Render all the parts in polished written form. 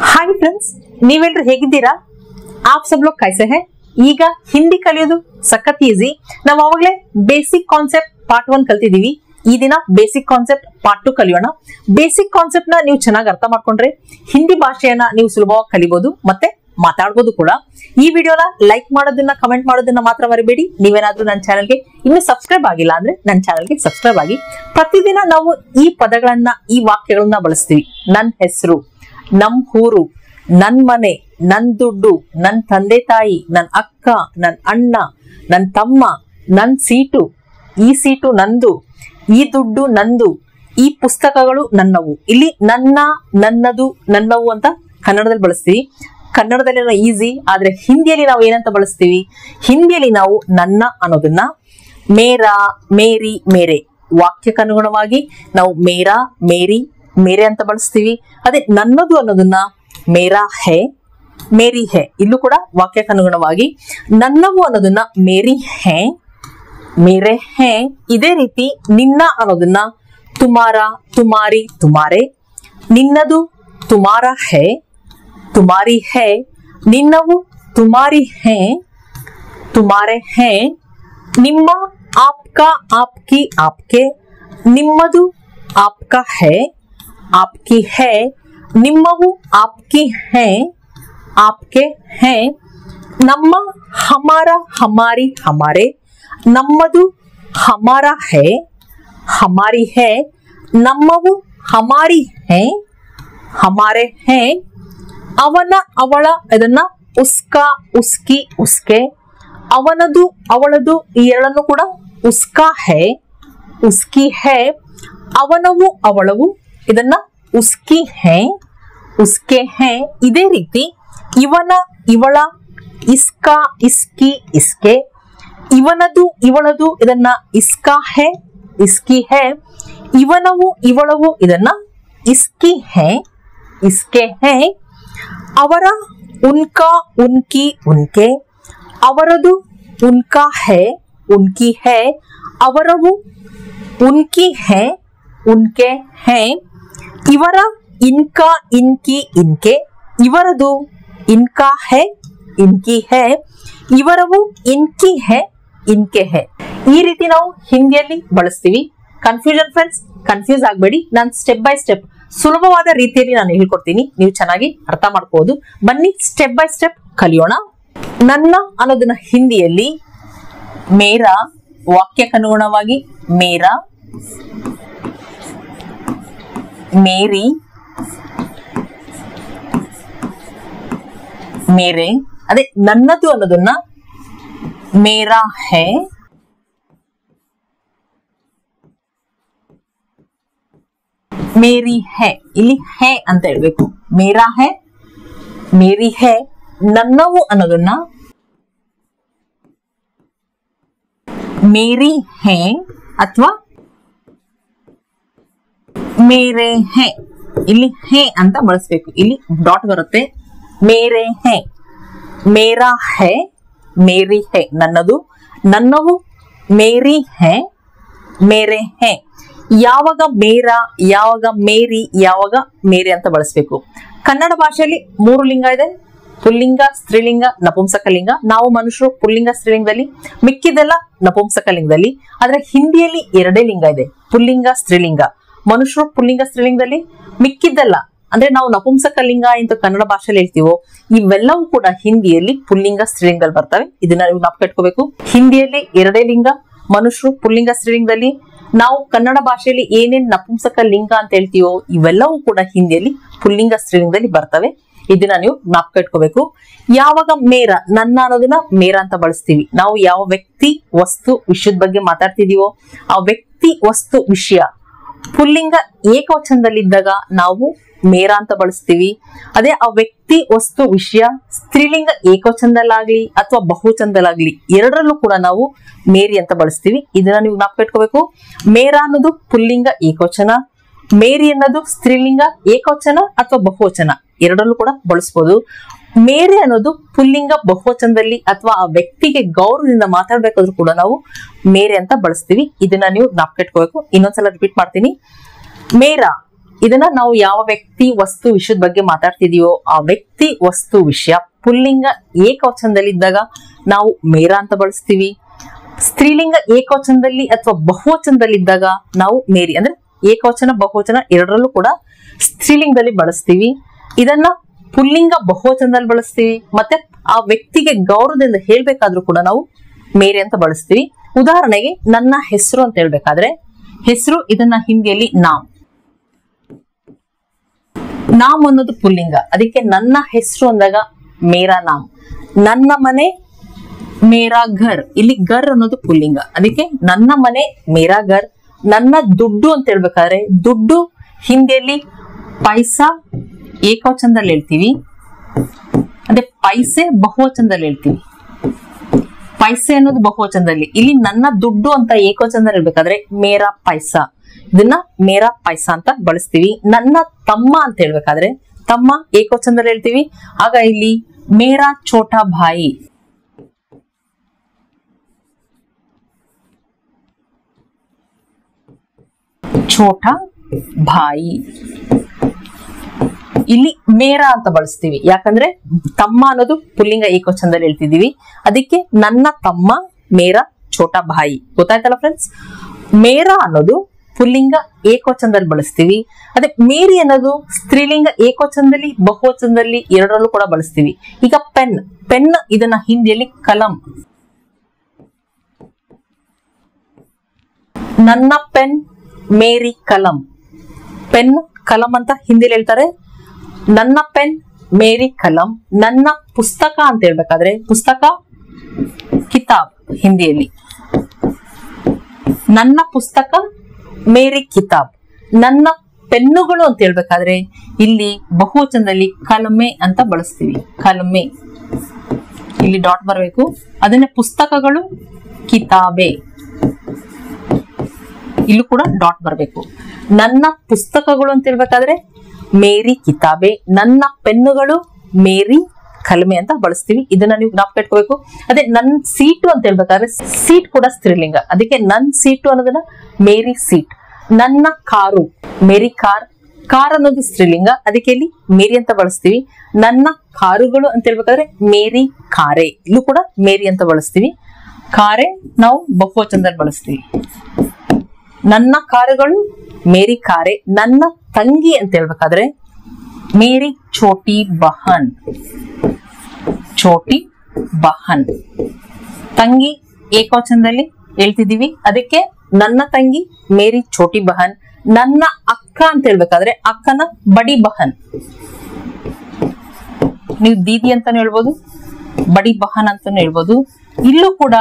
Hi friends, ನೀವೆಲ್ಲರೂ ಹೇಗಿದ್ದೀರಾ? आप सब लोग कैसे हैं? ಈಗ ಹಿಂದಿ ಕಲಿಯೋದು ಸಖತ್ ಈಜಿ. ನಾವು ಅವಾಗಲೇ ಬೇಸಿಕ್ ಕಾನ್ಸೆಪ್ಟ್ ಪಾರ್ಟ್ 1 ಕಲ್ತಿದೀವಿ. ಈ ದಿನ ಬೇಸಿಕ್ ಕಾನ್ಸೆಪ್ಟ್ ಪಾರ್ಟ್ 2 ಕಲಿಯೋಣ. ಬೇಸಿಕ್ ಕಾನ್ಸೆಪ್ಟ್ ನ ನೀವು ಚೆನ್ನಾಗಿ ಅರ್ಥ ಮಾಡ್ಕೊಂಡ್ರೆ ಹಿಂದಿ ಭಾಷೆಯನ್ನ ನೀವು ಸುಲಭವಾಗಿ ಕಲಿಬಹುದು ಮತ್ತೆ ಮಾತಾಡಬಹುದು ಕೂಡ. ಈ ವಿಡಿಯೋನ ಲೈಕ್ ಮಾಡೋದನ್ನ ಕಮೆಂಟ್ ಮಾಡೋದನ್ನ ಮಾತ್ರ ಮರಿಬೇಡಿ. ನೀವೇನಾದ್ರೂ ನನ್ನ ಚಾನೆಲ್ಗೆ ಇನ್ನೂ ಸಬ್ಸ್ಕ್ರೈಬ್ ಆಗಿಲ್ಲ ಅಂದ್ರೆ ನನ್ನ ಚಾನೆಲ್ಗೆ ಸಬ್ಸ್ಕ್ರೈಬ್ ಆಗಿ. ಪ್ರತಿದಿನ ನಾವು ಈ ಪದಗಳನ್ನ ಈ ವಾಕ್ಯಗಳನ್ನ ಬಳಸ್ತೀವಿ. ನನ್ನ ಹೆಸರು, ನಮ್ ಊರು, ನನ್ ಮನೆ, ನನ್ ದುಡ್ಡು, ನನ್ ತಂದೆ ತಾಯಿ, ನನ್ ಅಕ್ಕ, ನನ್ ಅಣ್ಣ, ನನ್ ತಮ್ಮ, ನನ್ ಸೀಟು, ಈ ಸೀಟು ನಂದು, ಈ ದುಡ್ಡು ನಂದು, ಈ ಪುಸ್ತಕಗಳು ನನ್ನವು. ಇಲ್ಲಿ ನನ್ನ, ನನ್ನದು, ನನ್ನವು ಅಂತ ಕನ್ನಡದಲ್ಲಿ ಬಳಸ್ತೀವಿ. ಕನ್ನಡದಲ್ಲಿ ಈಸಿ, ಆದ್ರೆ ಹಿಂದಿಯಲ್ಲಿ ನಾವು ಏನಂತ ಬಳಸ್ತೀವಿ? ಹಿಂದಿಯಲ್ಲಿ ನಾವು ನನ್ನ ಅನ್ನೋದನ್ನ ಮೇರಾ, ಮೇರಿ, ಮೇರೆ ವಾಕ್ಯಕ್ಕನುಗುಣವಾಗಿ ನಾವು ಮೇರಾ, ಮೇರಿ, ಮೇರೆ ಅಂತ ಬಳಸ್ತೀವಿ. ಅದೇ ನನ್ನದು ಅನ್ನೋದನ್ನ ಮೇರಾ ಹೇ, ಮೇರಿ ಹೇ. ಇಲ್ಲೂ ಕೂಡ ವಾಕ್ಯಕ್ಕನುಗುಣವಾಗಿ ನನ್ನವು ಅನ್ನೋದನ್ನ ಮೇರಿ ಹೇ, ಮೇರೆ ಹೇ. ಇದೇ ರೀತಿ ನಿನ್ನ ಅನ್ನೋದನ್ನ ತುಮಾರ, ತುಮಾರಿ, ತುಮಾರೆ. ನಿನ್ನದು ತುಮಾರ ಹೇ, ತುಮಾರಿ ಹೇ. ನಿನ್ನವು ತುಮಾರಿ ಹೇ, ತುಮಾರೆ ಹೇ. ನಿಮ್ಮ ಆಪ್ಕಾ, ಆಪ್ಕಿ, ಆಪ್ಕೆ. ನಿಮ್ಮದು ಆಪ್ಕಾ ಹೇ, ಆಪ್ಕಿ ಹೇ. ನಿಮ್ಮವು ಆಪ್ಕಿ ಹೇ, ಆಪ್ಕೆ ಹೇ. ನಮ್ಮ ಹಮಾರ, ಹಮಾರಿ, ಹಮಾರೆ. ನಮ್ಮದು ಹಮಾರ ಹೇ, ಹಮಾರಿ ಹೇ. ನಮ್ಮವು ಹಮಾರಿ ಹೇ, ಹಮಾರೆ ಹೇ. ಅವನ, ಅವಳ, ಇದನ್ನ ಉಸ್ಕಾ, ಉಸ್ಕಿ, ಉಸ್ಕೆ. ಅವನದು, ಅವಳದು, ಈ ಎರಡನ್ನು ಕೂಡ ಉಸ್ಕಾ ಹೇ, ಉಸ್ಕಿ ಹೇ. ಅವನವು, ಅವಳವು, ಇದನ್ನ ಉಸ್ಕಿ ಹೇ, ಉಸ್ಕೆ ಹೇ. ಇದೇ ರೀತಿ ಇವನ, ಇವಳ, ಇಸ್ಕಾ, ಇಸ್ಕಿ, ಇಸ್ಕೆ. ಇವನದು, ಇವಳದು, ಇದನ್ನ ಇಸ್ಕಾ ಹೇ, ಇಸ್ಕಿ ಹೇ. ಇವನವು, ಇವಳವು, ಇದನ್ನ ಇಸ್ಕಿ ಹೇ, ಇಸ್ಕೆ ಹೇ. ಅವರ, ಉನ್ಕಾ, ಉನ್ಕಿ, ಉನ್ಕೆ. ಅವರದು ಉನ್ಕಾ ಹೇ, ಉನ್ಕಿ ಹೇ. ಅವರವು ಉನ್ಕಿ ಹೇ, ಉನ್ಕೆ ಹೇ. ಇವರ ಇನ್ಕಾ, ಇನ್ಕಿ, ಇನ್ಕೆ. ಇವರದು ಇನ್ಕಾ ಹೇ, ಇನ್ಕಿ ಹೇ. ಇವರವು ಇನ್ಕಿ ಹೇ, ಇನ್ಕೆ ಹೇ. ಈ ರೀತಿ ನಾವು ಹಿಂದಿಯಲ್ಲಿ ಬಳಸ್ತೀವಿ. ಕನ್ಫ್ಯೂಷನ್ ಫ್ರೆಂಡ್ಸ್, ಕನ್ಫ್ಯೂಸ್ ಆಗಬೇಡಿ. ನಾನು ಸ್ಟೆಪ್ ಬೈ ಸ್ಟೆಪ್ ಸುಲಭವಾದ ರೀತಿಯಲ್ಲಿ ನಾನು ಹೇಳ್ಕೊಡ್ತೀನಿ, ನೀವು ಚೆನ್ನಾಗಿ ಅರ್ಥ ಮಾಡ್ಕೋಬಹುದು. ಬನ್ನಿ ಸ್ಟೆಪ್ ಬೈ ಸ್ಟೆಪ್ ಕಲಿಯೋಣ. ನನ್ನ ಅನ್ನೋದನ್ನ ಹಿಂದಿಯಲ್ಲಿ ಮೇರಾ, ವಾಕ್ಯಕ್ಕನುಗುಣವಾಗಿ ಮೇರಾ, ಮೇರಿ, ಮೇರೆ. ಅದೇ ನನ್ನದು ಅನ್ನೋದನ್ನ ಮೇರಾ ಹೇ, ಮೇರಿ ಹೇ. ಇಲ್ಲಿ ಹೇ ಅಂತ ಹೇಳ್ಬೇಕು. ಮೇರಾ ಹೇ, ಮೇರಿ ಹೇ. ನನ್ನವು ಅನ್ನೋದನ್ನ ಮೇರಿ ಹೇ ಅಥವಾ ಮೇರೆ ಹೇ. ಇಲ್ಲಿ ಹೇ ಅಂತ ಬಳಸ್ಬೇಕು. ಇಲ್ಲಿ ಡಾಟ್ ಬರುತ್ತೆ. ಮೇರೆ ಹೇ, ಮೇರಾ ಹೇ, ಮೇರಿ ಹೇ. ನನ್ನದು, ನನ್ನವು ಮೇರಿ ಹೇ, ಮೇರೆ ಹೇ. ಯಾವಾಗ ಮೇರಾ, ಯಾವಾಗ ಮೇರಿ, ಯಾವಾಗ ಮೇರೆ ಅಂತ ಬಳಸ್ಬೇಕು. ಕನ್ನಡ ಭಾಷೆಯಲ್ಲಿ 3 ಲಿಂಗ ಇದೆ: ಪುಲ್ಲಿಂಗ, ಸ್ತ್ರೀಲಿಂಗ, ನಪುಂಸಕಲಿಂಗ. ನಾವು ಮನುಷ್ಯರು ಪುಲ್ಲಿಂಗ ಸ್ತ್ರೀಲಿಂಗದಲ್ಲಿ, ಮಿಕ್ಕಿದೆಲ್ಲ ನಪುಂಸಕಲಿಂಗದಲ್ಲಿ. ಆದ್ರೆ ಹಿಂದಿಯಲ್ಲಿ 2 ಲಿಂಗ ಇದೆ: ಪುಲ್ಲಿಂಗ, ಸ್ತ್ರೀಲಿಂಗ. ಮನುಷ್ಯರು ಪುಲ್ಲಿಂಗ ಸ್ತ್ರೀಲಿಂಗದಲ್ಲಿ, ಮಿಕ್ಕಿದ್ದೆಲ್ಲ ಅಂದ್ರೆ ನಾವು ನಪುಂಸಕಲಿಂಗ ಅಂತ ಕನ್ನಡ ಭಾಷೆಯಲ್ಲಿ ಹೇಳ್ತೀವೋ ಇವೆಲ್ಲವೂ ಕೂಡ ಹಿಂದಿಯಲ್ಲಿ ಪುಲ್ಲಿಂಗ ಸ್ತ್ರೀಲಿಂಗದಲ್ಲಿ ಬರ್ತವೆ. ಇದನ್ನ ನೀವು ಜ್ಞಾಪಕ. ಹಿಂದಿಯಲ್ಲಿ 2 ಲಿಂಗ, ಮನುಷ್ಯರು ಪುಲ್ಲಿಂಗ ಸ್ತ್ರೀಲಿಂಗದಲ್ಲಿ. ನಾವು ಕನ್ನಡ ಭಾಷೆಯಲ್ಲಿ ಏನೇನ್ ನಪುಂಸಕ ಲಿಂಗ ಅಂತ ಹೇಳ್ತೀವೋ ಇವೆಲ್ಲವೂ ಕೂಡ ಹಿಂದಿಯಲ್ಲಿ ಪುಲ್ಲಿಂಗ ಸ್ತ್ರೀಲಿಂಗದಲ್ಲಿ ಬರ್ತವೆ. ಇದನ್ನ ನೀವು ಜ್ಞಾಪಕ. ಯಾವಾಗ ಮೇರ, ನನ್ನ ಅನ್ನೋದನ್ನ ಮೇರ ಅಂತ ಬಳಸ್ತೀವಿ. ನಾವು ಯಾವ ವ್ಯಕ್ತಿ, ವಸ್ತು, ವಿಷಯದ ಬಗ್ಗೆ ಮಾತಾಡ್ತಿದೀವೋ ಆ ವ್ಯಕ್ತಿ, ವಸ್ತು, ವಿಷಯ ಪುಲ್ಲಿಂಗ ಏಕವಚನದಲ್ಲಿದ್ದಾಗ ನಾವು ಮೇರ ಅಂತ ಬಳಸ್ತೀವಿ. ಅದೇ ಆ ವ್ಯಕ್ತಿ, ವಸ್ತು, ವಿಷಯ ಸ್ತ್ರೀಲಿಂಗ ಏಕವಚನದಲ್ಲಾಗ್ಲಿ ಅಥವಾ ಬಹುವಚನದಲ್ಲಾಗ್ಲಿ ಎರಡರಲ್ಲೂ ಕೂಡ ನಾವು ಮೇರಿ ಅಂತ ಬಳಸ್ತೀವಿ. ಇದನ್ನ ನೀವು ಜ್ಞಾಪಕ. ಮೇರ ಅನ್ನೋದು ಪುಲ್ಲಿಂಗ ಏಕವಚನ, ಮೇರಿ ಅನ್ನೋದು ಸ್ತ್ರೀಲಿಂಗ ಏಕವಚನ ಅಥವಾ ಬಹುವಚನ ಎರಡರಲ್ಲೂ ಕೂಡ ಬಳಸಬಹುದು. ಮೇರೆ ಅನ್ನೋದು ಪುಲ್ಲಿಂಗ ಬಹುವಚನದಲ್ಲಿ ಅಥವಾ ಆ ವ್ಯಕ್ತಿಗೆ ಗೌರವದಿಂದ ಮಾತಾಡ್ಬೇಕಾದ್ರೂ ಕೂಡ ನಾವು ಮೇರೆ ಅಂತ ಬಳಸ್ತೀವಿ. ಇದನ್ನ ನೀವು ಜ್ಞಾಪಕ ಇಟ್ಕೋಬೇಕು. ಇನ್ನೊಂದ್ಸಲ ರಿಪೀಟ್ ಮಾಡ್ತೀನಿ. ಮೇರಾ ಇದನ್ನ ನಾವು ಯಾವ ವ್ಯಕ್ತಿ ವಸ್ತು ವಿಷಯದ ಬಗ್ಗೆ ಮಾತಾಡ್ತಿದೀವೋ ಆ ವ್ಯಕ್ತಿ ವಸ್ತು ವಿಷಯ ಪುಲ್ಲಿಂಗ ಏಕವಚನದಲ್ಲಿ ಇದ್ದಾಗ ನಾವು ಮೇರಾ ಅಂತ ಬಳಸ್ತೀವಿ. ಸ್ತ್ರೀಲಿಂಗ ಏಕವಚನದಲ್ಲಿ ಅಥವಾ ಬಹುವಚನದಲ್ಲಿ ಇದ್ದಾಗ ನಾವು ಮೇರಿ, ಅಂದ್ರೆ ಏಕವಚನ ಬಹುವಚನ ಎರಡರಲ್ಲೂ ಕೂಡ ಸ್ತ್ರೀಲಿಂಗದಲ್ಲಿ ಬಳಸ್ತೀವಿ. ಇದನ್ನ ಪುಲ್ಲಿಂಗ ಬಹುವಚನದಲ್ಲಿ ಬಳಸ್ತೀವಿ. ಮತ್ತೆ ಆ ವ್ಯಕ್ತಿಗೆ ಗೌರವದಿಂದ ಹೇಳ್ಬೇಕಾದ್ರೂ ಕೂಡ ನಾವು ಮೇರಿ ಅಂತ ಬಳಸ್ತೀವಿ. ಉದಾಹರಣೆಗೆ ನನ್ನ ಹೆಸರು ಅಂತ ಹೇಳ್ಬೇಕಾದ್ರೆ ಹೆಸರು, ಇದನ್ನ ಹಿಂದಿಯಲ್ಲಿ ನಾಮ್ ಅನ್ನೋದು ಪುಲ್ಲಿಂಗ, ಅದಕ್ಕೆ ನನ್ನ ಹೆಸರು ಅಂದಾಗ ಮೇರಾ ನಾಮ್. ನನ್ನ ಮನೆ ಮೇರಾ ಘರ್, ಇಲ್ಲಿ ಘರ್ ಅನ್ನೋದು ಪುಲ್ಲಿಂಗ, ಅದಕ್ಕೆ ನನ್ನ ಮನೆ ಮೇರಾ ಘರ್. ನನ್ನ ದುಡ್ಡು ಅಂತ ಹೇಳ್ಬೇಕಾದ್ರೆ ದುಡ್ಡು ಹಿಂದಿಯಲ್ಲಿ ಪೈಸಾ ಏಕವಚನದಲ್ಲಿ ಹೇಳ್ತೀವಿ, ಅದೇ ಪೈಸೆ ಬಹುವಚನದಲ್ಲಿ ಹೇಳ್ತೀವಿ. ಪೈಸೆ ಅನ್ನೋದು ಬಹುವಚನದಲ್ಲಿ, ಇಲ್ಲಿ ನನ್ನ ದುಡ್ಡು ಅಂತ ಏಕವಚನದಲ್ಲಿ ಹೇಳ್ಬೇಕಾದ್ರೆ ಮೇರಾ ಪೈಸಾ, ಇದನ್ನ ಮೇರಾ ಪೈಸಾ ಅಂತ ಬಳಸ್ತೀವಿ. ನನ್ನ ತಮ್ಮ ಅಂತ ಹೇಳ್ಬೇಕಾದ್ರೆ ತಮ್ಮ ಏಕವಚನದಲ್ಲಿ ಹೇಳ್ತೀವಿ, ಆಗ ಇಲ್ಲಿ ಮೇರಾ ಛೋಟಾ ಭಾಯಿ. ಛೋಟಾ ಭಾಯಿ, ಇಲ್ಲಿ ಮೇರಾ ಅಂತ ಬಳಸ್ತೀವಿ, ಯಾಕಂದ್ರೆ ತಮ್ಮ ಅನ್ನೋದು ಪುಲ್ಲಿಂಗ ಏಕವಚನದಲ್ಲಿ ಹೇಳ್ತಿದೀವಿ, ಅದಕ್ಕೆ ನನ್ನ ತಮ್ಮ ಮೇರಾ ಛೋಟಾ ಭಾಯಿ. ಗೊತ್ತಾಯ್ತಲ್ಲ ಫ್ರೆಂಡ್ಸ್? ಮೇರಾ ಅನ್ನೋದು ಪುಲ್ಲಿಂಗ ಏಕವಚನದಲ್ಲಿ ಬಳಸ್ತೀವಿ. ಅದೇ ಮೇರಿ ಅನ್ನೋದು ಸ್ತ್ರೀಲಿಂಗ ಏಕವಚನದಲ್ಲಿ ಬಹುವಚನದಲ್ಲಿ ಎರಡರಲ್ಲೂ ಕೂಡ ಬಳಸ್ತೀವಿ. ಈಗ ಪೆನ್, ಇದನ್ನ ಹಿಂದಿಯಲ್ಲಿ ಕಲಂ. ನನ್ನ ಪೆನ್ ಮೇರಿ ಕಲಂ. ಪೆನ್ ಕಲಂ ಅಂತ ಹಿಂದಿಯಲ್ಲಿ ಹೇಳ್ತಾರೆ, ನನ್ನ ಪೆನ್ ಮೇರಿ ಕಲಂ. ನನ್ನ ಪುಸ್ತಕ ಅಂತ ಹೇಳ್ಬೇಕಾದ್ರೆ ಪುಸ್ತಕ ಕಿತಾಬ್ ಹಿಂದಿಯಲ್ಲಿ, ನನ್ನ ಪುಸ್ತಕ ಮೇರಿ ಕಿತಾಬ್. ನನ್ನ ಪೆನ್ನುಗಳು ಅಂತ ಹೇಳ್ಬೇಕಾದ್ರೆ ಇಲ್ಲಿ ಬಹುವಚನದಲ್ಲಿ ಕಲಮೆ ಅಂತ ಬಳಸ್ತೀವಿ, ಕಲಮೆ, ಇಲ್ಲಿ ಡಾಟ್ ಬರಬೇಕು. ಅದನ್ನೇ ಪುಸ್ತಕಗಳು ಕಿತಾಬೆ, ಇಲ್ಲೂ ಕೂಡ ಡಾಟ್ ಬರಬೇಕು. ನನ್ನ ಪುಸ್ತಕಗಳು ಅಂತ ಹೇಳ್ಬೇಕಾದ್ರೆ ಮೇರಿ ಕಿತಾಬೆ, ನನ್ನ ಪೆನ್ನುಗಳು ಮೇರಿ ಕಲಮೆ ಅಂತ ಬಳಸ್ತೀವಿ. ಇದನ್ನ ನೀವು ಜ್ಞಾಪಕ ಇಟ್ಕೋಬೇಕು. ಅದೇ ನನ್ ಸೀಟು ಅಂತ ಹೇಳ್ಬೇಕಾದ್ರೆ ಸೀಟ್ ಕೂಡ ಸ್ತ್ರೀಲಿಂಗ, ಅದಕ್ಕೆ ನನ್ ಸೀಟು ಅನ್ನೋದನ್ನ ಮೇರಿ ಸೀಟ್. ನನ್ನ ಕಾರು ಮೇರಿ ಕಾರ್, ಕಾರ್ ಅನ್ನೋದು ಸ್ತ್ರೀಲಿಂಗ, ಅದಕ್ಕೆ ಇಲ್ಲಿ ಮೇರಿ ಅಂತ ಬಳಸ್ತೀವಿ. ನನ್ನ ಕಾರುಗಳು ಅಂತ ಹೇಳ್ಬೇಕಾದ್ರೆ ಮೇರಿ ಕಾರೆ, ಇಲ್ಲೂ ಕೂಡ ಮೇರಿ ಅಂತ ಬಳಸ್ತೀವಿ. ಕಾರೆ ನಾವು ಬಹುವಚನದಲ್ಲಿ ಬಳಸ್ತೀವಿ. ನನ್ನ ಕಾರುಗಳು ಮೇರಿ ಕಾರೆ. ನನ್ನ ತಂಗಿ ಅಂತ ಹೇಳ್ಬೇಕಾದ್ರೆ ಮೇರಿ ಛೋಟಿ ಬಹನ್, ಛೋಟಿ ಬಹನ್. ತಂಗಿ ಏಕವಚನದಲ್ಲಿ ಹೇಳ್ತಿದೀವಿ, ಅದಕ್ಕೆ ನನ್ನ ತಂಗಿ ಮೇರಿ ಛೋಟಿ ಬಹನ್. ನನ್ನ ಅಕ್ಕ ಅಂತ ಹೇಳ್ಬೇಕಾದ್ರೆ ಅಕ್ಕನ ಬಡಿ ಬಹನ್, ನೀವು ದೀದಿ ಅಂತಾನು ಹೇಳ್ಬೋದು, ಬಡಿ ಬಹನ್ ಅಂತಾನು ಹೇಳ್ಬೋದು. ಇಲ್ಲೂ ಕೂಡ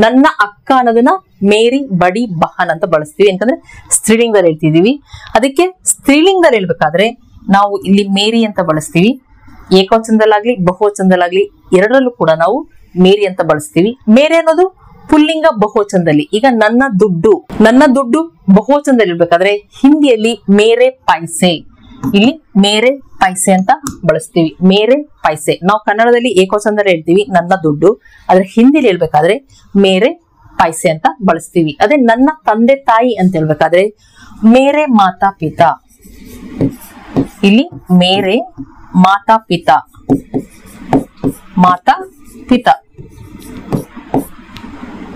ನನ್ನ ಅಕ್ಕ ಅನ್ನೋದನ್ನ ಮೇರಿ ಬಡಿ ಬಹನ್ ಅಂತ ಬಳಸ್ತೀವಿ, ಯಾಕಂದ್ರೆ ಸ್ತ್ರೀಲಿಂಗದಲ್ಲಿ ಹೇಳ್ತಿದೀವಿ. ಅದಕ್ಕೆ ಸ್ತ್ರೀಲಿಂಗದಲ್ಲಿ ಹೇಳ್ಬೇಕಾದ್ರೆ ನಾವು ಇಲ್ಲಿ ಮೇರಿ ಅಂತ ಬಳಸ್ತೀವಿ. ಏಕವಚನದಲ್ಲಾಗ್ಲಿ ಬಹುವಚನದಲ್ಲಾಗ್ಲಿ ಎರಡರಲ್ಲೂ ಕೂಡ ನಾವು ಮೇರಿ ಅಂತ ಬಳಸ್ತೀವಿ. ಮೇರೆ ಅನ್ನೋದು ಪುಲ್ಲಿಂಗ ಬಹುವಚನದಲ್ಲಿ. ಈಗ ನನ್ನ ದುಡ್ಡು ಬಹುವಚನದಲ್ಲಿ ಇರ್ಬೇಕಾದ್ರೆ ಹಿಂದಿಯಲ್ಲಿ ಮೇರೆ ಪೈಸೆ, ಇಲ್ಲಿ ಮೇರೆ ಪೈಸೆ ಅಂತ ಬಳಸ್ತೀವಿ. ಮೇರೆ ಪೈಸೆ ನಾವು ಕನ್ನಡದಲ್ಲಿ ಏಕವಚನದಲ್ಲಿ ಹೇಳ್ತೀವಿ ನನ್ನ ದುಡ್ಡು, ಆದ್ರೆ ಹಿಂದಿಲಿ ಹೇಳ್ಬೇಕಾದ್ರೆ ಮೇರೆ ಪೈಸೆ ಅಂತ ಬಳಸ್ತೀವಿ. ಅದೇ ನನ್ನ ತಂದೆ ತಾಯಿ ಅಂತ ಹೇಳ್ಬೇಕಾದ್ರೆ ಮೇರೆ ಮಾತಾ ಪಿತಾ, ಇಲ್ಲಿ ಮೇರೆ ಮಾತಾ ಪಿತಾ, ಮಾತಾ ಪಿತಾ,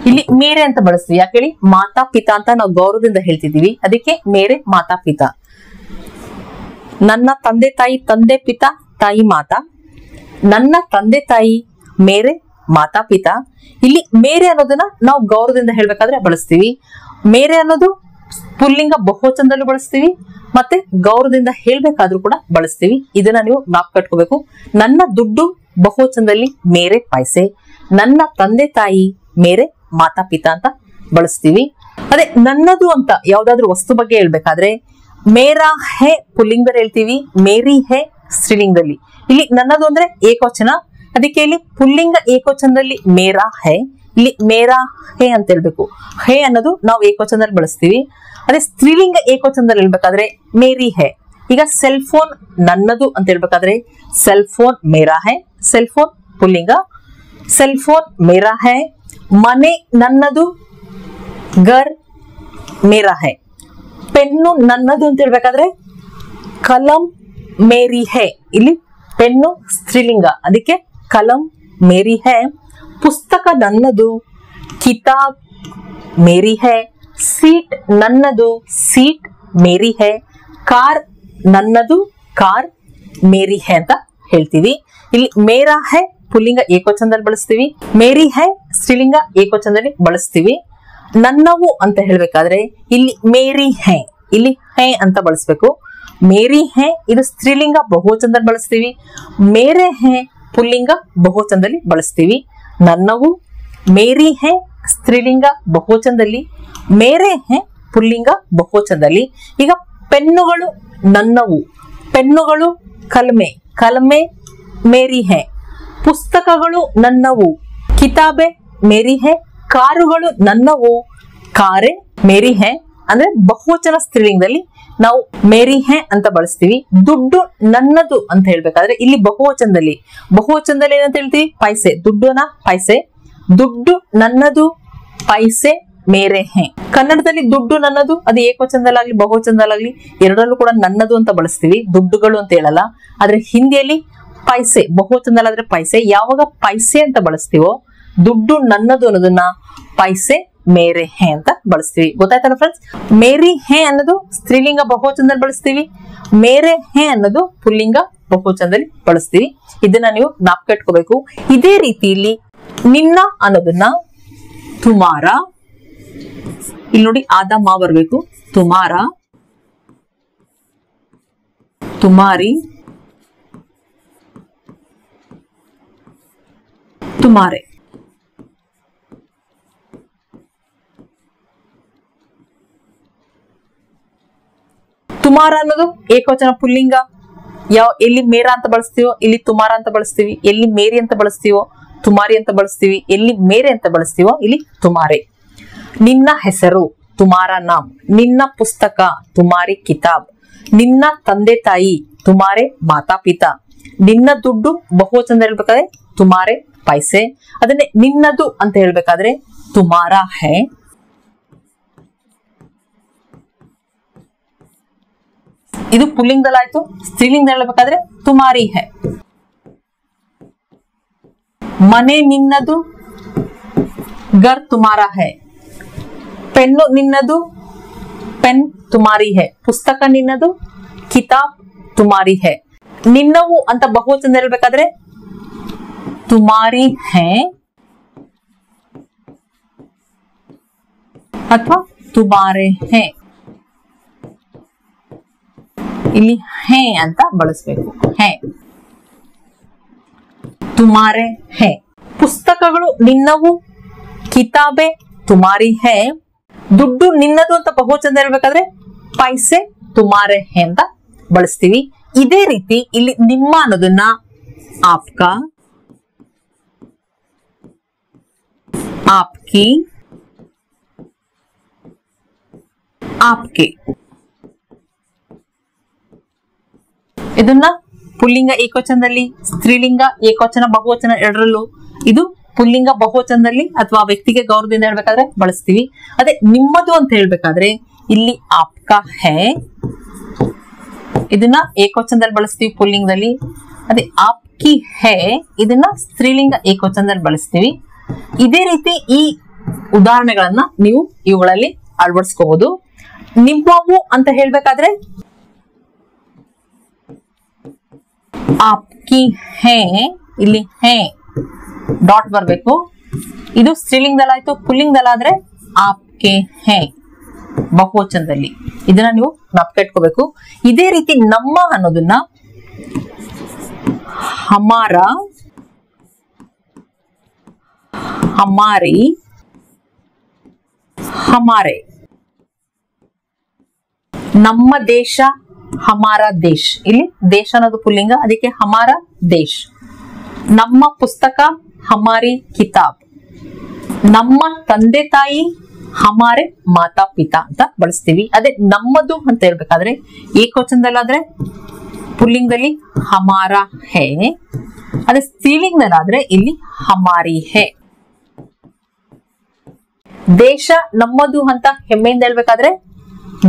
ಇಲ್ಲಿ ಮೇರೆ ಅಂತ ಬಳಸ್ತೀವಿ. ಯಾಕೆ ಹೇಳಿ? ಮಾತಾ ಪಿತಾ ಅಂತ ನಾವು ಗೌರವದಿಂದ ಹೇಳ್ತಿದೀವಿ, ಅದಕ್ಕೆ ಮೇರೆ ಮಾತಾ ಪಿತಾ. ನನ್ನ ತಂದೆ ತಾಯಿ, ತಂದೆ ಪಿತಾ, ತಾಯಿ ಮಾತಾ. ನನ್ನ ತಂದೆ ತಾಯಿ ಮೇರೆ ಮಾತಾ ಪಿತಾ. ಇಲ್ಲಿ ಮೇರೆ ಅನ್ನೋದನ್ನ ನಾವು ಗೌರವದಿಂದ ಹೇಳ್ಬೇಕಾದ್ರೆ ಬಳಸ್ತೀವಿ. ಮೇರೆ ಅನ್ನೋದು ಪುಲ್ಲಿಂಗ ಬಹುವಚನದಲ್ಲೂ ಬಳಸ್ತೀವಿ, ಮತ್ತೆ ಗೌರವದಿಂದ ಹೇಳ್ಬೇಕಾದ್ರೂ ಕೂಡ ಬಳಸ್ತೀವಿ. ಇದನ್ನ ನೀವು ಜ್ಞಾಪಕ ಇಟ್ಕೋಬೇಕು. ನನ್ನ ದುಡ್ಡು ಬಹುವಚನದಲ್ಲಿ ಮೇರೆ ಪೈಸೆ, ನನ್ನ ತಂದೆ ತಾಯಿ ಮೇರೆ ಮಾತಾ ಪಿತಾ ಅಂತ ಬಳಸ್ತೀವಿ. ಅದೇ ನನ್ನದು ಅಂತ ಯಾವ್ದಾದ್ರು ವಸ್ತು ಬಗ್ಗೆ ಹೇಳ್ಬೇಕಾದ್ರೆ ಮೇರಾ ಹೇ ಪುಲ್ಲಿಂಗದಲ್ಲಿ ಹೇಳ್ತೀವಿ, ಮೇರಿ ಹೇ ಸ್ತ್ರೀಲಿಂಗದಲ್ಲಿ. ಇಲ್ಲಿ ನನ್ನದು ಅಂದ್ರೆ ಏಕವಚನ, ಅದಕ್ಕೆ ಇಲ್ಲಿ ಪುಲ್ಲಿಂಗ ಏಕವಚನದಲ್ಲಿ ಮೇರಾ ಹೇ, ಇಲ್ಲಿ ಮೇರಾ ಹೇ ಅಂತ ಹೇಳ್ಬೇಕು. ಹೇ ಅನ್ನೋದು ನಾವು ಏಕವಚನದಲ್ಲಿ ಬಳಸ್ತೀವಿ. ಅದೇ ಸ್ತ್ರೀಲಿಂಗ ಏಕವಚನದಲ್ಲಿ ಹೇಳ್ಬೇಕಾದ್ರೆ ಮೇರಿ ಹೇ. ಈಗ ಸೆಲ್ ಫೋನ್ ನನ್ನದು ಅಂತ ಹೇಳ್ಬೇಕಾದ್ರೆ ಸೆಲ್ ಫೋನ್ ಮೇರಾ ಹೇ, ಸೆಲ್ ಫೋನ್ ಪುಲ್ಲಿಂಗ, ಸೆಲ್ ಫೋನ್ ಮೇರಾ ಹೇ. ಮನೆ ನನ್ನದು, ಘರ್ ಮೇರಾ ಹೇ. ಪೆನ್ನು ನನ್ನದು ಅಂತ ಹೇಳ್ಬೇಕಾದ್ರೆ ಕಲಂ ಮೇರಿ ಹೇ. ಇಲ್ಲಿ ಪೆನ್ನು ಸ್ತ್ರೀಲಿಂಗ, ಅದಕ್ಕೆ ಕಲಂ ಮೇರಿ ಹೇ. ಪುಸ್ತಕ ನನ್ನದು, ಕಿತಾಬ್ ಮೇರಿ ಹೇ. ಸೀಟ್ ನನ್ನದು, ಸೀಟ್ ಮೇರಿ ಹೇ. ಕಾರ್ ನನ್ನದು, ಕಾರ್ ಮೇರಿ ಹೇ ಅಂತ ಹೇಳ್ತೀವಿ. ಇಲ್ಲಿ ಮೇರಾ ಹೇ ಪುಲ್ಲಿಂಗ ಏಕವಚನದಲ್ಲಿ ಬಳಸ್ತೀವಿ, ಮೇರಿ ಹೇ ಸ್ತ್ರೀಲಿಂಗ ಏಕವಚನದಲ್ಲಿ ಬಳಸ್ತೀವಿ. ನನ್ನವು ಅಂತ ಹೇಳ್ಬೇಕಾದ್ರೆ ಇಲ್ಲಿ ಮೇರಿ ಹೇ, ಇಲ್ಲಿ ಹೇ ಅಂತ ಬಳಸ್ಬೇಕು. ಮೇರಿ ಹೇ ಇದು ಸ್ತ್ರೀಲಿಂಗ ಬಹುವಚನದಲ್ಲಿ ಬಳಸ್ತೀವಿ, ಮೇರೆ ಹೇ ಪುಲ್ಲಿಂಗ ಬಹುವಚನದಲ್ಲಿ ಬಳಸ್ತೀವಿ. ನನ್ನವು ಮೇರಿ ಹೇ ಸ್ತ್ರೀಲಿಂಗ ಬಹುವಚನದಲ್ಲಿ, ಮೇರೆ ಹೇ ಪುಲ್ಲಿಂಗ ಬಹುವಚನದಲ್ಲಿ. ಈಗ ಪೆನ್ನುಗಳು ನನ್ನವು, ಪೆನ್ನುಗಳು ಕಲ್ಮೆ, ಕಲ್ಮೆ ಮೇರಿ ಹೇ. ಪುಸ್ತಕಗಳು ನನ್ನವು, ಕಿತಾಬೆ ಮೇರಿ ಹೇ. ಕಾರುಗಳು ನನ್ನವು, ಕಾರೆ ಮೇರಿ ಹೇ. ಅಂದ್ರೆ ಬಹುವಚನ ಸ್ತ್ರೀಲಿಂಗದಲ್ಲಿ ನಾವು ಮೇರಿ ಹೇ ಅಂತ ಬಳಸ್ತೀವಿ. ದುಡ್ಡು ನನ್ನದು ಅಂತ ಹೇಳ್ಬೇಕಾದ್ರೆ ಇಲ್ಲಿ ಬಹುವಚನದಲ್ಲಿ ಏನಂತ ಹೇಳ್ತೀವಿ, ಪೈಸೆ. ದುಡ್ಡುನ ಪೈಸೆ, ದುಡ್ಡು ನನ್ನದು, ಪೈಸೆ ಮೇರೆ ಹೇ. ಕನ್ನಡದಲ್ಲಿ ದುಡ್ಡು ನನ್ನದು ಅದು ಏಕವಚನದಲ್ಲಾಗ್ಲಿ ಬಹುವಚನದಲ್ಲಾಗ್ಲಿ ಎರಡರಲ್ಲೂ ಕೂಡ ನನ್ನದು ಅಂತ ಬಳಸ್ತೀವಿ, ದುಡ್ಡುಗಳು ಅಂತ ಹೇಳಲ್ಲ. ಆದ್ರೆ ಹಿಂದಿಯಲ್ಲಿ ಪೈಸೆ ಬಹುವಚನದಲ್ಲಾದ್ರೆ ಪೈಸೆ, ಯಾವಾಗ ಪೈಸೆ ಅಂತ ಬಳಸ್ತೀವೋ ದುಡ್ಡು ನನ್ನದು ಅನ್ನೋದನ್ನ ಪೈಸೆ ಮೇರೆ ಹೇ ಅಂತ ಬಳಸ್ತೀವಿ. ಗೊತ್ತಾಯ್ತಲ್ಲ ಫ್ರೆಂಡ್ಸ್? ಮೇರಿ ಹೇ ಅನ್ನೋದು ಸ್ತ್ರೀಲಿಂಗ ಬಹುವಚನದಲ್ಲಿ ಬಳಸ್ತೀವಿ, ಮೇರೆ ಹೇ ಅನ್ನೋದು ಪುಲ್ಲಿಂಗ ಬಹುವಚನದಲ್ಲಿ ಬಳಸ್ತೀವಿ. ಇದನ್ನ ನೀವು ಜ್ಞಾಪಕ ಇಟ್ಕೋಬೇಕು. ಇದೇ ರೀತಿಯಲ್ಲಿ ನಿನ್ನ ಅನ್ನೋದನ್ನ ತುಮಾರ, ಇಲ್ಲಿ ನೋಡಿ ಆದ ಮಾ ಬರ್ಬೇಕು, ತುಮಾರ, ತುಮಾರಿ, ತುಮಾರೆ. ತುಮಾರ ಅನ್ನೋದು ಏಕವಚನ ಪುಲ್ಲಿಂಗ. ಎಲ್ಲಿ ಮೇರಾ ಅಂತ ಬಳಸ್ತೀವೋ ಇಲ್ಲಿ ತುಮಾರ ಅಂತ ಬಳಸ್ತೀವಿ, ಎಲ್ಲಿ ಮೇರಿ ಅಂತ ಬಳಸ್ತೀವೋ ತುಮಾರಿ ಅಂತ ಬಳಸ್ತೀವಿ, ಎಲ್ಲಿ ಮೇರೆ ಅಂತ ಬಳಸ್ತೀವೋ ಇಲ್ಲಿ ತುಮಾರೆ. ನಿನ್ನ ಹೆಸರು ತುಮಾರ ನಾಮ್, ನಿನ್ನ ಪುಸ್ತಕ ತುಮಾರಿ ಕಿತಾಬ್, ನಿನ್ನ ತಂದೆ ತಾಯಿ ತುಮಾರೆ ಮಾತಾ ಪಿತಾ. ನಿನ್ನ ದುಡ್ಡು ಬಹುವಚನದಲ್ಲಿ ಹೇಳ್ಬೇಕಾದ್ರೆ ತುಮಾರೆ ಪೈಸೆ. ಅದನ್ನೇ ನಿನ್ನದು ಅಂತ ಹೇಳ್ಬೇಕಾದ್ರೆ ತುಮಾರಾ ಹೇ. ಇದು ಪುಲ್ಲಿಂಗದಲ್ಲಾಯ್ತು. ಸ್ತ್ರೀಲಿಂಗದಲ್ಲಿ ಹೇಳ್ಬೇಕಾದ್ರೆ ತುಮಾರಿ ಹೇ. ಮನೆ ನಿನ್ನದು, ಗರ್ ತುಮಾರಾ ಹೇ. ಪೆನ್ನು ನಿನ್ನದು, ಪೆನ್ ತುಮಾರಿ ಹೇ. ಪುಸ್ತಕ ನಿನ್ನದು, ಕಿತಾಬ್ ತುಮಾರಿ ಹೇ. ನಿನ್ನವು ಅಂತ ಬಹುವಚನ ಹೇಳ್ಬೇಕಾದ್ರೆ ತುಮಾರಿ ಹೇ ಅಥವಾ ತುಮಾರೆ ಹೇ. ಇಲ್ಲಿ ಹೇ ಅಂತ ಬಳಸಬೇಕು, ಹೇ, ತುಮಾರೆ ಹೇ. ಪುಸ್ತಕಗಳು ನಿನ್ನವು, ಕಿತಾಬೆ ತುಮಾರಿ ಹೇ. ದುಡ್ಡು ನಿನ್ನದು ಅಂತ ಬಹುವಚನ ಹೇಳ್ಬೇಕಾದ್ರೆ ಪೈಸೆ ತುಮಾರೆ ಹೇ ಅಂತ ಬಳಸ್ತೀವಿ. ಇದೇ ರೀತಿ ಇಲ್ಲಿ ನಿಮ್ಮ ಅನ್ನೋದನ್ನ ಆಪ್ಕಾ, ಆಪ್ಕಿ, ಆಪ್ಕೆ. ಇದನ್ನ ಪುಲ್ಲಿಂಗ ಏಕವಚನದಲ್ಲಿ, ಸ್ತ್ರೀಲಿಂಗ ಏಕವಚನ ಬಹುವಚನ ಎರಡರಲ್ಲೂ ಇದು ಪುಲ್ಲಿಂಗ ಬಹುವಚನದಲ್ಲಿ ಅಥವಾ ವ್ಯಕ್ತಿಗೆ ಗೌರವದಿಂದ ಹೇಳ್ಬೇಕಾದ್ರೆ ಬಳಸ್ತೀವಿ. ಅದೇ ನಿಮ್ಮದು ಅಂತ ಹೇಳ್ಬೇಕಾದ್ರೆ ಇಲ್ಲಿ ಆಪ್ಕಾ ಹೇ, ಇದನ್ನ ಏಕವಚನದಲ್ಲಿ ಬಳಸ್ತೀವಿ ಪುಲ್ಲಿಂಗದಲ್ಲಿ. ಅದೇ ಆಪ್ಕಿ ಹೇ ಇದನ್ನ ಸ್ತ್ರೀಲಿಂಗ ಏಕವಚನದಲ್ಲಿ ಬಳಸ್ತೀವಿ. ಇದೇ ರೀತಿ ಈ ಉದಾಹರಣೆಗಳನ್ನ ನೀವು ಇವುಗಳಲ್ಲಿ ಅಳವಡಿಸ್ಕೋಬಹುದು. ನಿಮ್ಮವು ಅಂತ ಹೇಳ್ಬೇಕಾದ್ರೆ ಆಪ್ಕಿ ಹೇ, ಇಲ್ಲಿ ಹೇ ಡಾಟ್ ಬರ್ಬೇಕು. ಇದು ಸ್ತ್ರೀಲಿಂಗದಲ್ಲಾಯ್ತು. ಪುಲ್ಲಿಂಗದಲ್ಲಾದ್ರೆ ಆಪ್ಕೆ ಹೇ ಬಹುವಚನದಲ್ಲಿ. ಇದನ್ನ ನೀವು ಜ್ಞಾಪಕ ಇಟ್ಕೋಬೇಕು. ಇದೇ ರೀತಿ ನಮ್ಮ ಅನ್ನೋದನ್ನ ಹಮಾರ, ಹಮಾರಿ, ಹಮಾರೆ. ನಮ್ಮ ದೇಶ ಹಮಾರ ದೇಶ್. ಇಲ್ಲಿ ದೇಶ ಅನ್ನೋದು ಪುಲ್ಲಿಂಗ, ಅದಕ್ಕೆ ಹಮಾರ ದೇಶ್. ನಮ್ಮ ಪುಸ್ತಕ ಹಮಾರಿ ಕಿತಾಬ್. ನಮ್ಮ ತಂದೆ ತಾಯಿ ಹಮಾರೆ ಮಾತಾ ಪಿತಾ ಅಂತ ಬಳಸ್ತೀವಿ. ಅದೇ ನಮ್ಮದು ಅಂತ ಹೇಳ್ಬೇಕಾದ್ರೆ ಏಕವಚನದಲ್ಲಾದ್ರೆ ಪುಲ್ಲಿಂಗದಲ್ಲಿ ಹಮಾರ ಹೇ, ಅದೇ ಸ್ತ್ರೀಲಿಂಗದಲ್ಲಾದ್ರೆ ಇಲ್ಲಿ ಹಮಾರಿ ಹೇ. ದೇಶ ನಮ್ಮದು ಅಂತ ಹೆಮ್ಮೆಯಿಂದ ಹೇಳ್ಬೇಕಾದ್ರೆ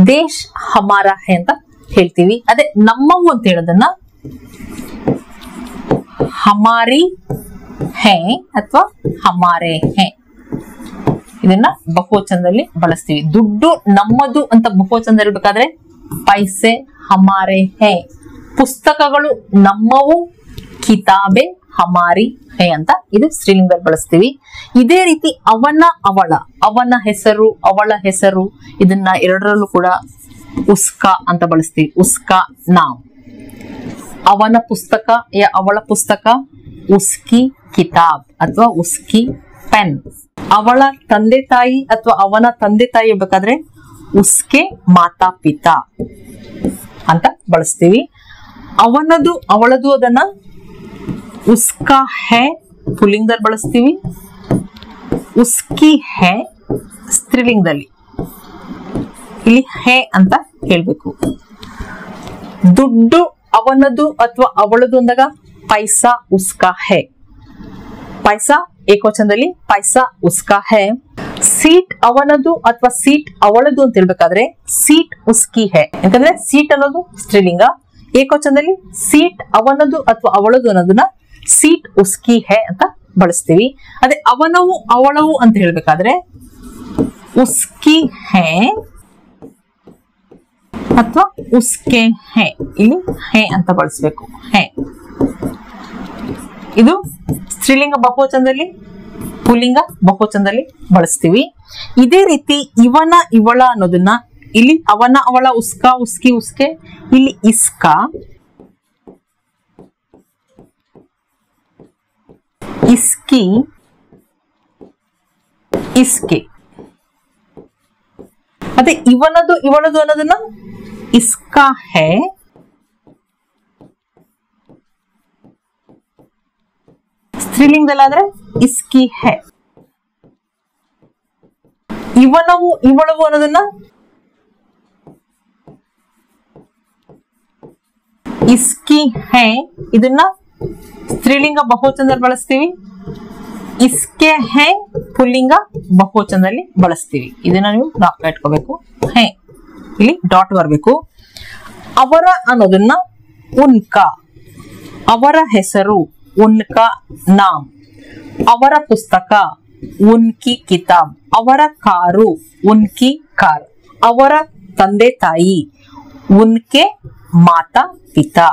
ದೇಶ್ ಹಮಾರ ಹೈ ಅಂತ ಹೇಳ್ತೀವಿ. ಅದೇ ನಮ್ಮವು ಅಂತ ಹೇಳೋದನ್ನ ಹಮಾರಿ ಹೈ ಅಥವಾ ಹಮಾರೆ ಹೈ, ಇದನ್ನ ಬಹುವಚನದಲ್ಲಿ ಬಳಸ್ತೀವಿ. ದುಡ್ಡು ನಮ್ಮದು ಅಂತ ಬಹುವಚನದಲ್ಲಿ ಇರಬೇಕಾದ್ರೆ ಪೈಸೆ ಹಮಾರೆ ಹೈ. ಪುಸ್ತಕಗಳು ನಮ್ಮವು ಕಿತಾಬೆ ಹಮಾರಿ ಹೈ ಅಂತ ಇದು ಸ್ತ್ರೀಲಿಂಗದಲ್ಲಿ ಬಳಸ್ತೀವಿ. ಇದೇ ರೀತಿ ಅವನ ಅವಳ, ಅವನ ಹೆಸರು ಅವಳ ಹೆಸರು, ಇದನ್ನ ಎರಡರಲ್ಲೂ ಕೂಡ ಉಸ್ಕಾ ಅಂತ ಬಳಸ್ತೀವಿ. ಉಸ್ಕಾ ನಾಮ್. ಅವನ ಪುಸ್ತಕ ಯಾ ಅವಳ ಪುಸ್ತಕ ಉಸ್ಕಿ ಕಿತಾಬ್ ಅಥವಾ ಉಸ್ಕಿ ಪೆನ್. ಅವಳ ತಂದೆ ತಾಯಿ ಅಥವಾ ಅವನ ತಂದೆ ತಾಯಿ ಇರ್ಬೇಕಾದ್ರೆ ಉಸ್ಕೆ ಮಾತಾ ಪಿತಾ ಅಂತ ಬಳಸ್ತೀವಿ. ಅವನದು ಅವಳದು ಅದನ್ನ ಉಸ್ಕಾ ಹೈ ಪುಲ್ಲಿಂಗದಲ್ಲಿ ಬಳಸ್ತೀವಿ. ಉಸ್ಕಿ ಹೈ ಸ್ತ್ರೀಲಿಂಗದಲ್ಲಿ, ಇಲ್ಲಿ ಹೇ ಅಂತ ಹೇಳ್ಬೇಕು. ದುಡ್ಡು ಅವನದು ಅಥವಾ ಅವಳದು ಅಂದಾಗ ಪೈಸಾ ಉಸ್ಕಾ ಹೈ. ಪೈಸಾ ಏಕವಚನದಲ್ಲಿ ಪೈಸಾ ಉಸ್ಕಾ ಹೈ. ಸೀಟ್ ಅವನದು ಅಥವಾ ಸೀಟ್ ಅವಳದು ಅಂತ ಹೇಳ್ಬೇಕಾದ್ರೆ ಸೀಟ್ ಉಸ್ಕಿ ಹೈ. ಯಾಕಂದ್ರೆ ಸೀಟ್ ಅನ್ನೋದು ಸ್ತ್ರೀಲಿಂಗ. ಏಕವಚನದಲ್ಲಿ ಸೀಟ್ ಅವನದು ಅಥವಾ ಅವಳದು ಅನ್ನೋದನ್ನ ಸೀಟ್ ಉಸ್ಕಿ ಹೈ ಅಂತ ಬಳಸ್ತೀವಿ. ಅದೇ ಅವನವು ಅವಳವು ಅಂತ ಹೇಳ್ಬೇಕಾದ್ರೆ ಉಸ್ಕಿ ಹೈ ಅಥವಾ ಉಸ್ಕೆ ಹೈ. ಇಲ್ಲಿ ಹೈ ಅಂತ ಬಳಸಬೇಕು. ಹೈ ಇದು ಸ್ತ್ರೀಲಿಂಗ ಬಹುವಚನದಲ್ಲಿ, ಪುಲ್ಲಿಂಗ ಬಹುವಚನದಲ್ಲಿ ಬಳಸ್ತೀವಿ. ಇದೇ ರೀತಿ ಇವನ ಇವಳ ಅನ್ನೋದನ್ನ ಇಲ್ಲಿ ಅವನ ಅವಳ ಉಸ್ಕಾ ಉಸ್ಕಿ ಉಸ್ಕೆ, ಇಲ್ಲಿ ಇಸ್ಕಾ ಇಸ್ಕಿ ಇಸ್ಕೆ. ಅದೇ ಇವನದು ಇವಳದು ಅನ್ನೋದನ್ನ ಇಸ್ಕಾ ಹೈ, ಸ್ತ್ರೀಲಿಂಗದಲ್ಲಾದ್ರೆ ಇಸ್ಕಿ ಹೈ. ಇವನವು ಇವಳವು ಅನ್ನೋದನ್ನ ಇಸ್ಕಿ ಹೈ, ಇದನ್ನ ಸ್ತ್ರೀಲಿಂಗ ಬಹುವಚನದಲ್ಲಿ ಬಳಸ್ತೀವಿ. ಇಸ್ಕೆ ಹೈ ಪುಲ್ಲಿಂಗ ಬಹುವಚನದಲ್ಲಿ ಬಳಸ್ತೀವಿ. ಇದನ್ನ ನೀವು ಡಾಟ್ ಇಟ್ಕೋಬೇಕು. ಹೈ ಇಲ್ಲಿ ಡಾಟ್ ಬರಬೇಕು. ಅವರ ಅನ್ನೋದನ್ನ ಉನ್ಕಾ, ಅವರ ಹೆಸರು ಉನ್ಕಾ ನಾಮ್. ಅವರ ಪುಸ್ತಕ ಉನ್ಕಿ ಕಿತಾಬ್. ಅವರ ಕಾರು ಉನ್ಕಿ ಕಾರ್. ಅವರ ತಂದೆ ತಾಯಿ ಉನ್ಕೆ ಮಾತಾ ಪಿತಾ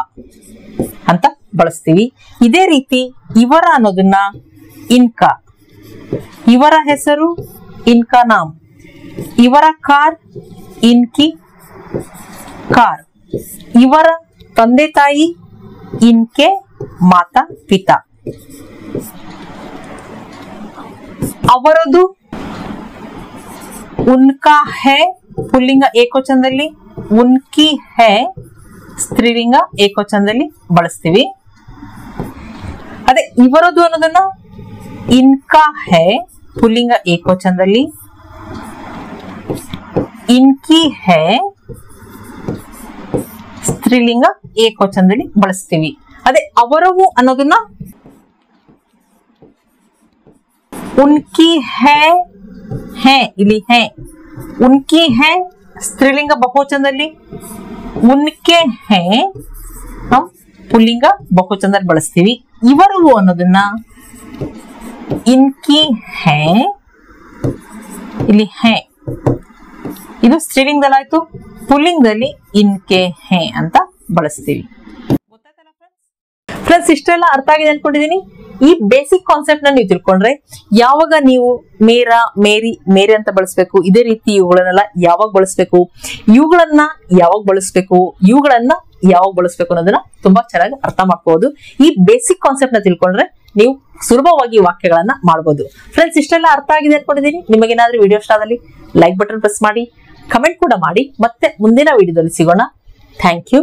ಅಂತ ಬಳಸ್ತೀವಿ. ಇದೇ ರೀತಿ ಇವರ ಅನ್ನೋದನ್ನ ಇನ್ಕಾ, ಇವರ ಹೆಸರು ಇನ್ಕಾ ನಾಮ್. ಇವರ ಕಾರ್ ಇನ್ಕಿ ಕಾರ್. ಇವರ ತಂದೆ ತಾಯಿ ಇನ್ಕೆ ಮಾತಾ ಪಿತಾ. ಅವರದು ಉನ್ಕಾ ಹೈ ಪುಲ್ಲಿಂಗ ಏಕವಚನದಲ್ಲಿ, ಉನ್ಕಿ ಹೈ ಸ್ತ್ರೀಲಿಂಗ ಏಕವಚನದಲ್ಲಿ ಬಳಸ್ತೀವಿ. ಅದೇ ಇವರದು ಅನ್ನೋದನ್ನ ಇನ್ಕಾ ಹೈ ಪುಲ್ಲಿಂಗ ಏಕವಚನದಲ್ಲಿ, ಇನ್ಕಿ ಹೈ ಸ್ತ್ರೀಲಿಂಗ ಏಕವಚನದಲ್ಲಿ ಬಳಸ್ತೀವಿ. ಅದೇ ಅವರವು ಅನ್ನೋದನ್ನ ಉನ್ಕಿ ಹೈ ಹೈ, ಇಲ್ಲಿ ಹೈ ಉನ್ಕಿ ಹೈ ಸ್ತ್ರೀಲಿಂಗ ಬಹುವಚನದಲ್ಲಿ, ಉನ್ಕೆ ಹೈ ನಾವು ಪುಲ್ಲಿಂಗ ಬಹುವಚನದಲ್ಲಿ ಬಳಸ್ತೀವಿ. ಇವರವು ಅನ್ನೋದನ್ನ ಇನ್ಕಿ ಹೈ, ಇಲ್ಲಿ ಹೈ ಇದು ಸ್ತ್ರೀಲಿಂಗದಲ್ಲಾಯ್ತು. ಪುಲ್ಲಿಂಗದಲ್ಲಿ ಇನ್ಕೆ ಹೈ ಅಂತ ಬಳಸ್ತೀವಿ. ಗೊತ್ತಾಯ್ತಲ್ಲ ಫ್ರೆಂಡ್ಸ್, ಇಷ್ಟೆಲ್ಲ ಅರ್ಥ ಆಗಿದೆ ಅನ್ಕೊಂಡಿದೀನಿ. ಈ ಬೇಸಿಕ್ ಕಾನ್ಸೆಪ್ಟ್ ನ ನೀವು ತಿಳ್ಕೊಂಡ್ರೆ ಯಾವಾಗ ನೀವು ಮೇರಾ ಮೇರಿ ಮೇರೆ ಅಂತ ಬಳಸ್ಬೇಕು, ಇದೇ ರೀತಿ ಇವುಗಳನ್ನೆಲ್ಲ ಯಾವಾಗ ಬಳಸ್ಬೇಕು, ಇವುಗಳನ್ನ ಯಾವಾಗ ಬಳಸ್ಬೇಕು, ಇವುಗಳನ್ನ ಯಾವಾಗ ಬಳಸ್ಬೇಕು ಅನ್ನೋದನ್ನ ತುಂಬಾ ಚೆನ್ನಾಗಿ ಅರ್ಥ ಮಾಡ್ಕೋಬಹುದು. ಈ ಬೇಸಿಕ್ ಕಾನ್ಸೆಪ್ಟ್ ನ ತಿಳ್ಕೊಂಡ್ರೆ ನೀವು ಸುಲಭವಾಗಿ ವಾಕ್ಯಗಳನ್ನ ಮಾಡಬಹುದು. ಫ್ರೆಂಡ್ಸ್, ಇಷ್ಟೆಲ್ಲ ಅರ್ಥ ಆಗಿದೆ ಅನ್ಕೊಂಡಿದೀನಿ. ನಿಮಗೇನಾದ್ರೂ ವಿಡಿಯೋ ಇಷ್ಟ ಆದಲ್ಲಿ ಲೈಕ್ ಬಟನ್ ಪ್ರೆಸ್ ಮಾಡಿ, ಕಮೆಂಟ್ ಕೂಡ ಮಾಡಿ. ಮತ್ತೆ ಮುಂದಿನ ವಿಡಿಯೋದಲ್ಲಿ ಸಿಗೋಣ. Thank you.